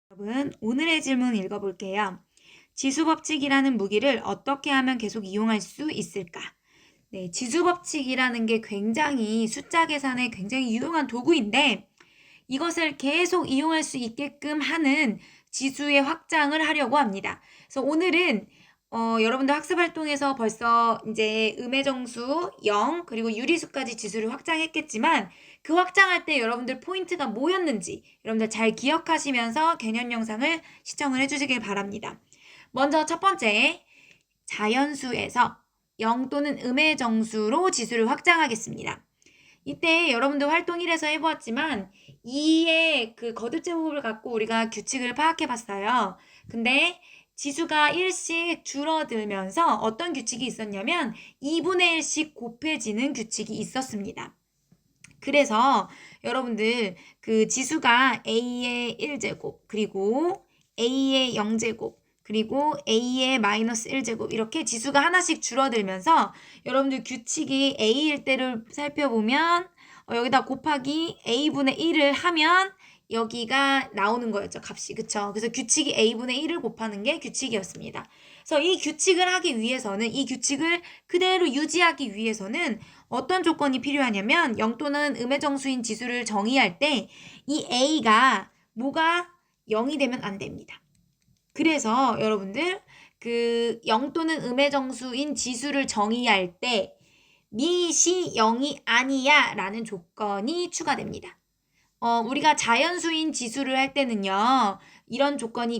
여러분, 오늘의 질문 읽어볼게요. 지수법칙이라는 무기를 어떻게 하면 계속 이용할 수 있을까? 네, 지수법칙이라는 게 굉장히 숫자 계산에 굉장히 유용한 도구인데 이것을 계속 이용할 수 있게끔 하는 지수의 확장을 하려고 합니다. 그래서 오늘은 여러분들 학습활동에서 벌써 이제 음의정수 0 그리고 유리수까지 지수를 확장했겠지만 그 확장할 때 여러분들 포인트가 뭐였는지 여러분들 잘 기억하시면서 개념 영상을 시청을 해주시길 바랍니다. 먼저 첫 번째, 자연수에서 0 또는 음의정수로 지수를 확장하겠습니다. 이때 여러분들 활동 1에서 해보았지만 2의 그 거듭 제곱을 갖고 우리가 규칙을 파악해 봤어요. 근데 지수가 1씩 줄어들면서 어떤 규칙이 있었냐면 2분의 1씩 곱해지는 규칙이 있었습니다. 그래서 여러분들 그 지수가 a의 1제곱 그리고 a의 0제곱 그리고 a의 마이너스 1제곱 이렇게 지수가 하나씩 줄어들면서 여러분들 규칙이 a일 때를 살펴보면 여기다 곱하기 a분의 1을 하면 여기가 나오는 거였죠. 값이. 그쵸? 그래서 규칙이 a분의 1을 곱하는 게 규칙이었습니다. 그래서 이 규칙을 하기 위해서는 이 규칙을 그대로 유지하기 위해서는 어떤 조건이 필요하냐면 0 또는 음의정수인 지수를 정의할 때 이 a가 뭐가 0이 되면 안 됩니다. 그래서 여러분들 그 0 또는 음의정수인 지수를 정의할 때 미시 0이 아니야 라는 조건이 추가됩니다. 우리가 자연수인 지수를 할 때는요,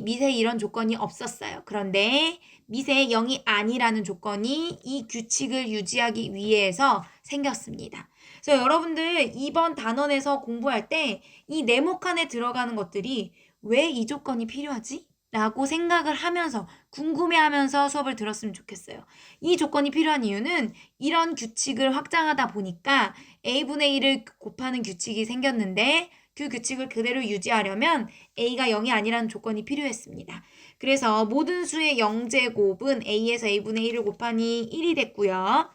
미세 이런 조건이 없었어요. 그런데 미세 0이 아니라는 조건이 이 규칙을 유지하기 위해서 생겼습니다. 그래서 여러분들 이번 단원에서 공부할 때 이 네모칸에 들어가는 것들이 왜 이 조건이 필요하지? 라고 생각을 하면서 궁금해하면서 수업을 들었으면 좋겠어요. 이 조건이 필요한 이유는 이런 규칙을 확장하다 보니까 a분의 1을 곱하는 규칙이 생겼는데 그 규칙을 그대로 유지하려면 a가 0이 아니라는 조건이 필요했습니다. 그래서 모든 수의 0제곱은 a에서 a분의 1을 곱하니 1이 됐고요.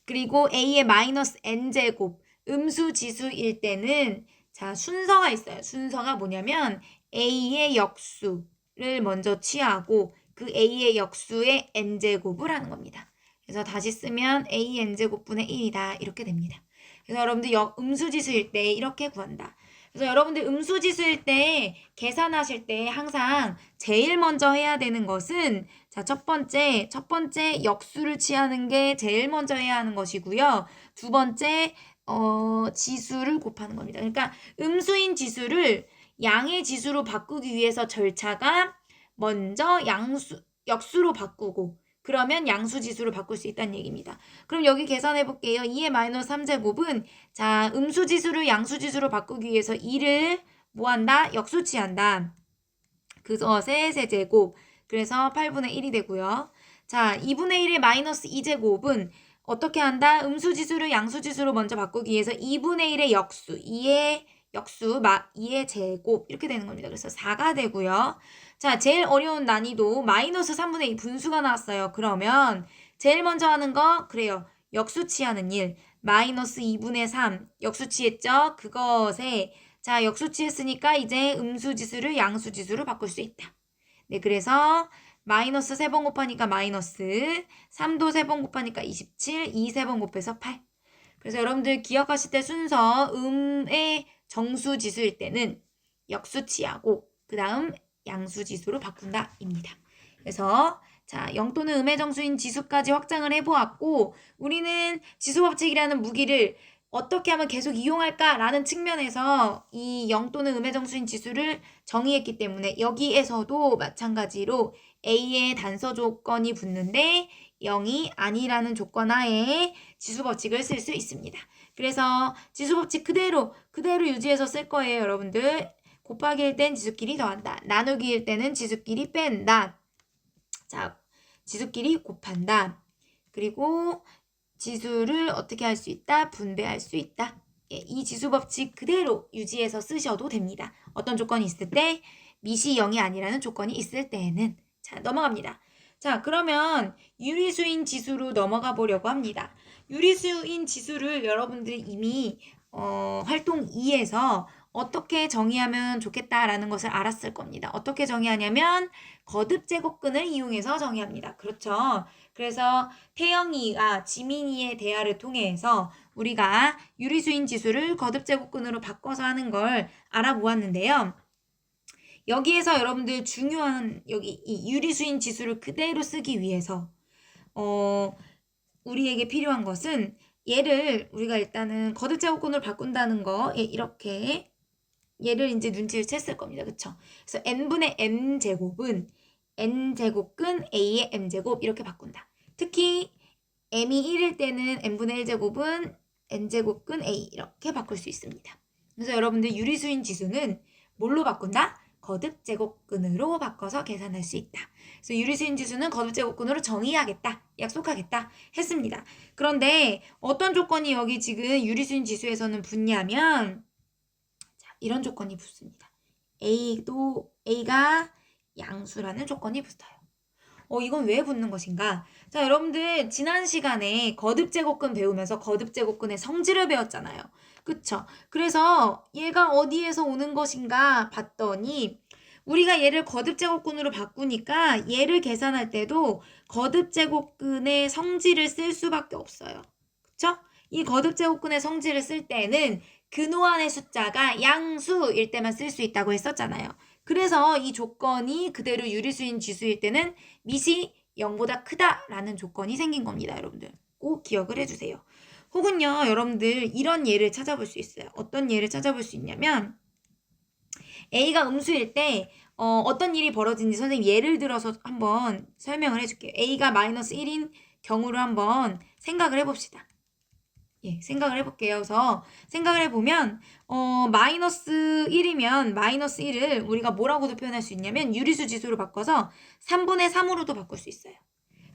그리고 a의 마이너스 n제곱 음수 지수일 때는 자 순서가 있어요. 순서가 뭐냐면 a의 역수를 먼저 취하고 그 a의 역수의 n제곱을 하는 겁니다. 그래서 다시 쓰면 a n제곱분의 1이다 이렇게 됩니다. 그래서 여러분들 음수지수일 때 이렇게 구한다. 그래서 여러분들 음수지수일 때 계산하실 때 항상 제일 먼저 해야 되는 것은 자, 첫 번째 역수를 취하는 게 제일 먼저 해야 하는 것이고요. 두 번째 지수를 곱하는 겁니다. 그러니까 음수인 지수를 양의 지수로 바꾸기 위해서 절차가 먼저 역수로 바꾸고 그러면 양수지수로 바꿀 수 있다는 얘기입니다. 그럼 여기 계산해 볼게요. 2의 마이너스 3제곱은 자 음수지수를 양수지수로 바꾸기 위해서 2를 뭐한다? 역수치한다. 그것의 세제곱 그래서 8분의 1이 되고요. 자 2분의 1의 마이너스 2제곱은 어떻게 한다? 음수지수를 양수지수로 먼저 바꾸기 위해서 2분의 1의 역수 2의 제곱 이렇게 되는 겁니다. 그래서 4가 되고요. 자, 제일 어려운 난이도 마이너스 3분의 2 분수가 나왔어요. 그러면 제일 먼저 하는 거 그래요. 역수치하는 일. 마이너스 2분의 3 역수치했죠? 그것에 자 역수치했으니까 이제 음수지수를 양수지수로 바꿀 수 있다. 네, 그래서 마이너스 3번 곱하니까 마이너스 3도 3번 곱하니까 27 2 3번 곱해서 8. 그래서 여러분들 기억하실 때 순서 음의 정수지수일 때는 역수치하고 그 다음 양수지수로 바꾼다 입니다. 그래서 자 0 또는 음의 정수인 지수까지 확장을 해보았고 우리는 지수법칙이라는 무기를 어떻게 하면 계속 이용할까라는 측면에서 이 0 또는 음의 정수인 지수를 정의했기 때문에 여기에서도 마찬가지로 A의 단서 조건이 붙는데 0이 아니라는 조건 하에 지수법칙을 쓸 수 있습니다. 그래서 지수법칙 그대로 유지해서 쓸 거예요, 여러분들. 곱하기일 땐 지수끼리 더한다. 나누기일 때는 지수끼리 뺀다. 자, 지수끼리 곱한다. 그리고 지수를 어떻게 할 수 있다? 분배할 수 있다. 예, 이 지수법칙 그대로 유지해서 쓰셔도 됩니다. 어떤 조건이 있을 때? 미시 0이 아니라는 조건이 있을 때에는. 자, 넘어갑니다. 자, 그러면 유리수인 지수로 넘어가 보려고 합니다. 유리수인 지수를 여러분들이 이미 활동 2에서 어떻게 정의하면 좋겠다라는 것을 알았을 겁니다. 어떻게 정의하냐면 거듭 제곱근을 이용해서 정의합니다. 그렇죠? 그래서 태영이가 지민이의 대화를 통해서 우리가 유리수인 지수를 거듭 제곱근으로 바꿔서 하는 걸 알아보았는데요. 여기에서 여러분들 중요한 여기 이 유리수인 지수를 그대로 쓰기 위해서 우리에게 필요한 것은 얘를 우리가 일단은 거듭 제곱근으로 바꾼다는 거 이렇게 얘를 이제 눈치를 챘을 겁니다. 그쵸? 그래서 n분의 m제곱은 n제곱근 a의 m제곱 이렇게 바꾼다. 특히 m이 1일 때는 n분의 1제곱은 n제곱근 a 이렇게 바꿀 수 있습니다. 그래서 여러분들 유리수인 지수는 뭘로 바꾼다? 거듭 제곱근으로 바꿔서 계산할 수 있다. 그래서 유리수인 지수는 거듭 제곱근으로 정의하겠다, 약속하겠다 했습니다. 그런데 어떤 조건이 여기 지금 유리수인 지수에서는 붙냐면 이런 조건이 붙습니다. A가 양수라는 조건이 붙어요. 이건 왜 붙는 것인가? 자, 여러분들 지난 시간에 거듭제곱근 배우면서 거듭제곱근의 성질을 배웠잖아요. 그쵸? 그래서 얘가 어디에서 오는 것인가 봤더니 우리가 얘를 거듭제곱근으로 바꾸니까 얘를 계산할 때도 거듭제곱근의 성질을 쓸 수밖에 없어요. 그쵸? 이 거듭제곱근의 성질을 쓸 때는 근호안의 숫자가 양수일 때만 쓸 수 있다고 했었잖아요. 그래서 이 조건이 그대로 유리수인 지수일 때는 밑이 0보다 크다라는 조건이 생긴 겁니다. 여러분들 꼭 기억을 해주세요. 혹은요 여러분들 이런 예를 찾아볼 수 있어요. 어떤 예를 찾아볼 수 있냐면 A가 음수일 때 어떤 일이 벌어지는지 선생님 예를 들어서 한번 설명을 해줄게요. A가 마이너스 1인 경우를 한번 생각을 해봅시다. 생각을 해볼게요. 그래서 생각을 해보면 마이너스 1이면 마이너스 1을 우리가 뭐라고도 표현할 수 있냐면 유리수 지수로 바꿔서 3분의 3으로도 바꿀 수 있어요.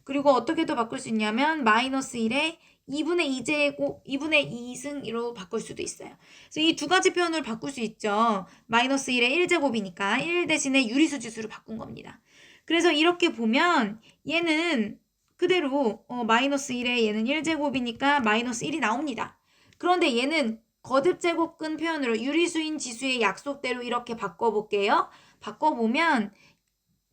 그리고 어떻게 또 바꿀 수 있냐면 마이너스 1에 2분의 2제곱, 2분의 2승으로 바꿀 수도 있어요. 그래서 이 두 가지 표현을 바꿀 수 있죠. 마이너스 1에 1제곱이니까 1 대신에 유리수 지수로 바꾼 겁니다. 그래서 이렇게 보면 얘는 그대로 마이너스 1에 얘는 1제곱이니까 마이너스 1이 나옵니다. 그런데 얘는 거듭제곱근 표현으로 유리수인 지수의 약속대로 이렇게 바꿔볼게요. 바꿔보면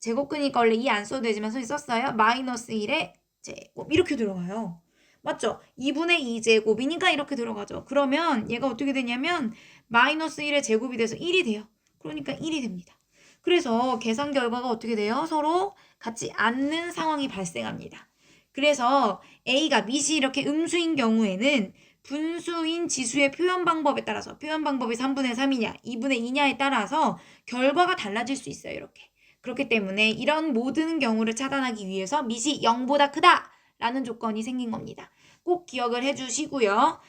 제곱근이니까 원래 2 안 써도 되지만 선생님 썼어요. 마이너스 1에 제곱 이렇게 들어가요. 맞죠? 2분의 2제곱이니까 이렇게 들어가죠. 그러면 얘가 어떻게 되냐면 마이너스 1의 제곱이 돼서 1이 돼요. 그러니까 1이 됩니다. 그래서 계산 결과가 어떻게 돼요? 서로 같지 않는 상황이 발생합니다. 그래서 A가 밑이 이렇게 음수인 경우에는 분수인 지수의 표현 방법에 따라서 표현 방법이 3분의 3이냐 2분의 2냐에 따라서 결과가 달라질 수 있어요. 이렇게. 그렇기 때문에 이런 모든 경우를 차단하기 위해서 밑이 0보다 크다라는 조건이 생긴 겁니다. 꼭 기억을 해주시고요.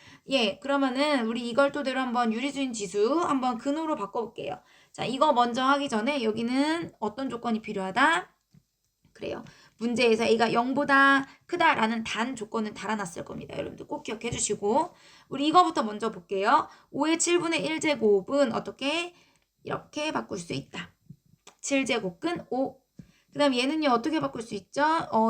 그러면은 우리 이걸 토대로 한번 유리수인 지수 한번 근호로 바꿔볼게요. 자, 이거 먼저 하기 전에 여기는 어떤 조건이 필요하다? 그래요. 문제에서 A가 0보다 크다라는 단 조건은 달아놨을 겁니다. 여러분들 꼭 기억해 주시고 우리 이거부터 먼저 볼게요. 5의 7분의 1제곱은 어떻게? 이렇게 바꿀 수 있다. 7제곱근 5. 그 다음 얘는요 어떻게 바꿀 수 있죠?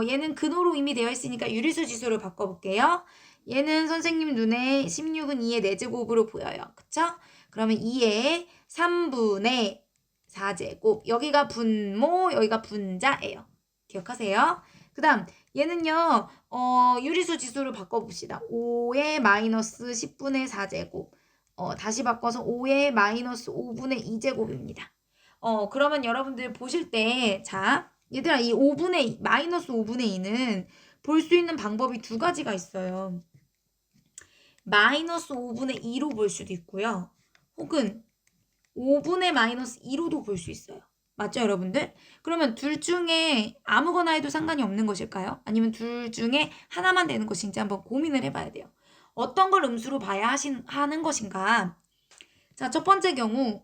얘는 근호로 이미 되어 있으니까 유리수 지수로 바꿔볼게요. 얘는 선생님 눈에 16은 2의 4제곱으로 보여요. 그쵸? 그러면 2의 3분의 4제곱. 여기가 분모, 여기가 분자예요. 기억하세요? 그 다음 얘는요 유리수 지수로 바꿔봅시다. 5의 마이너스 10분의 4제곱. 다시 바꿔서 5의 마이너스 5분의 2제곱입니다. 그러면 여러분들 보실 때, 자, 얘들아, 이 5분의, 마이너스 5분의 2는 볼 수 있는 방법이 두 가지가 있어요. 마이너스 5분의 2로 볼 수도 있고요. 혹은 5분의 마이너스 2로도 볼 수 있어요. 맞죠, 여러분들? 그러면 둘 중에 아무거나 해도 상관이 없는 것일까요? 아니면 둘 중에 하나만 되는 것인지 한번 고민을 해봐야 돼요. 어떤 걸 음수로 봐야 하는 것인가? 자, 첫 번째 경우,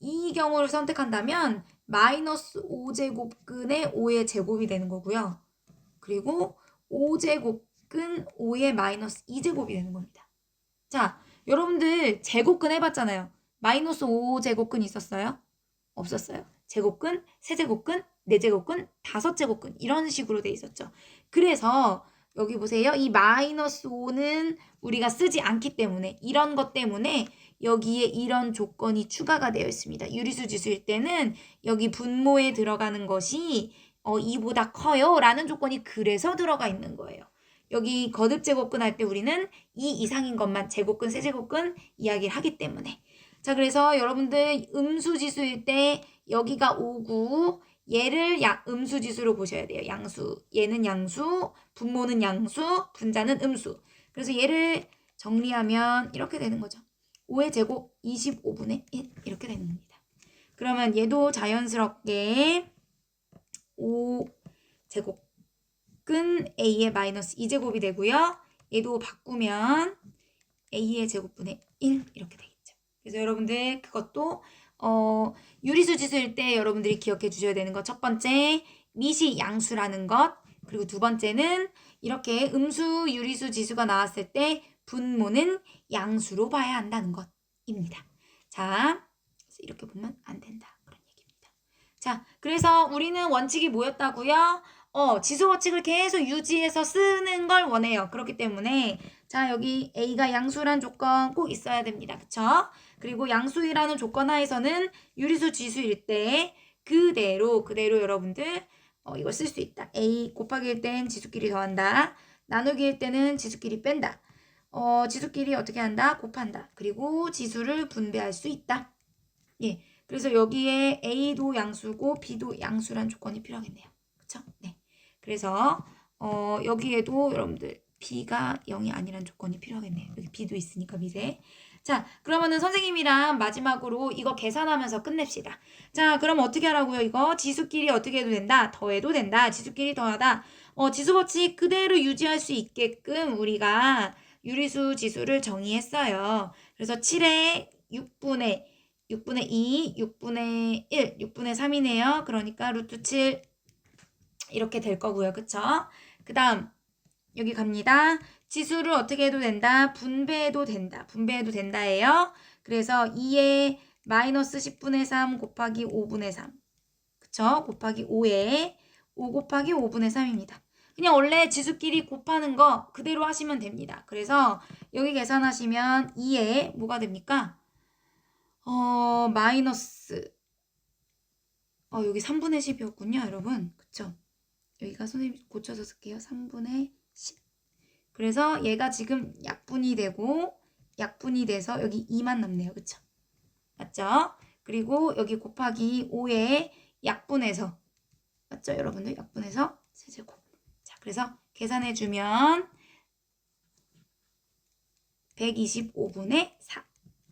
이 경우를 선택한다면 마이너스 5제곱근의 5의 제곱이 되는 거고요. 그리고 5제곱근 5의 마이너스 2제곱이 되는 겁니다. 자, 여러분들 제곱근 해봤잖아요. 마이너스 5제곱근 있었어요? 없었어요. 제곱근, 세제곱근, 네제곱근, 5제곱근 이런 식으로 돼 있었죠. 그래서 여기 보세요. 이 마이너스 5는 우리가 쓰지 않기 때문에 이런 것 때문에 여기에 이런 조건이 추가가 되어 있습니다. 유리수 지수일 때는 여기 분모에 들어가는 것이 2보다 커요 라는 조건이 그래서 들어가 있는 거예요. 여기 거듭 제곱근 할 때 우리는 2 이상인 것만 제곱근, 세제곱근 이야기를 하기 때문에. 자, 그래서 여러분들 음수지수일 때 여기가 5고 얘를 음수지수로 보셔야 돼요. 양수. 얘는 양수, 분모는 양수, 분자는 음수. 그래서 얘를 정리하면 이렇게 되는 거죠. 5의 제곱 25분의 1 이렇게 되는 겁니다. 그러면 얘도 자연스럽게 5제곱근 a의 마이너스 2제곱이 되고요. 얘도 바꾸면 a의 제곱분의 1 이렇게 되겠죠. 그래서 여러분들 그것도 유리수 지수일 때 여러분들이 기억해 주셔야 되는 것. 첫 번째, 미시 양수라는 것. 그리고 두 번째는 이렇게 음수 유리수 지수가 나왔을 때 분모는 양수로 봐야 한다는 것입니다. 자, 이렇게 보면 안 된다. 그런 얘기입니다. 자, 그래서 우리는 원칙이 뭐였다고요? 지수 법칙을 계속 유지해서 쓰는 걸 원해요. 그렇기 때문에 자, 여기 A가 양수란 조건 꼭 있어야 됩니다. 그쵸? 그리고 양수이라는 조건 하에서는 유리수 지수일 때 그대로 여러분들 이걸 쓸 수 있다. A 곱하기일 땐 지수끼리 더한다. 나누기일 때는 지수끼리 뺀다. 지수끼리 어떻게 한다? 곱한다. 그리고 지수를 분배할 수 있다. 예. 그래서 여기에 A도 양수고 B도 양수란 조건이 필요하겠네요. 그쵸? 네. 그래서 여기에도 여러분들 B가 0이 아니란 조건이 필요하겠네요. 여기 B도 있으니까 밑에. 자, 그러면은 선생님이랑 마지막으로 이거 계산하면서 끝냅시다. 자, 그럼 어떻게 하라고요? 이거 지수끼리 어떻게 해도 된다. 더해도 된다. 지수끼리 더하다. 지수 법칙 그대로 유지할 수 있게끔 우리가 유리수 지수를 정의했어요. 그래서 7의 6분의 2, 6분의 1, 6분의 3이네요. 그러니까 루트 7 이렇게 될 거고요. 그쵸? 그 다음 여기 갑니다. 지수를 어떻게 해도 된다? 분배해도 된다. 분배해도 된다예요. 그래서 2에 마이너스 10분의 3 곱하기 5분의 3. 그쵸? 곱하기 5에 5 곱하기 5분의 3입니다. 그냥 원래 지수끼리 곱하는 거 그대로 하시면 됩니다. 그래서 여기 계산하시면 2에 뭐가 됩니까? 마이너스 여기 3분의 10이었군요, 여러분. 그쵸? 여기가 선생님 고쳐서 쓸게요. 3분의 10. 그래서 얘가 지금 약분이 돼서 여기 2만 남네요. 그쵸? 맞죠? 그리고 여기 곱하기 5에 약분해서 맞죠? 여러분들 약분해서 세제곱. 자, 그래서 계산해주면 125분의 4.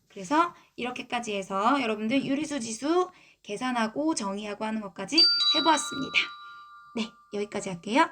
그래서 이렇게까지 해서 여러분들 유리수 지수 계산하고 정의하고 하는 것까지 해보았습니다. 네, 여기까지 할게요.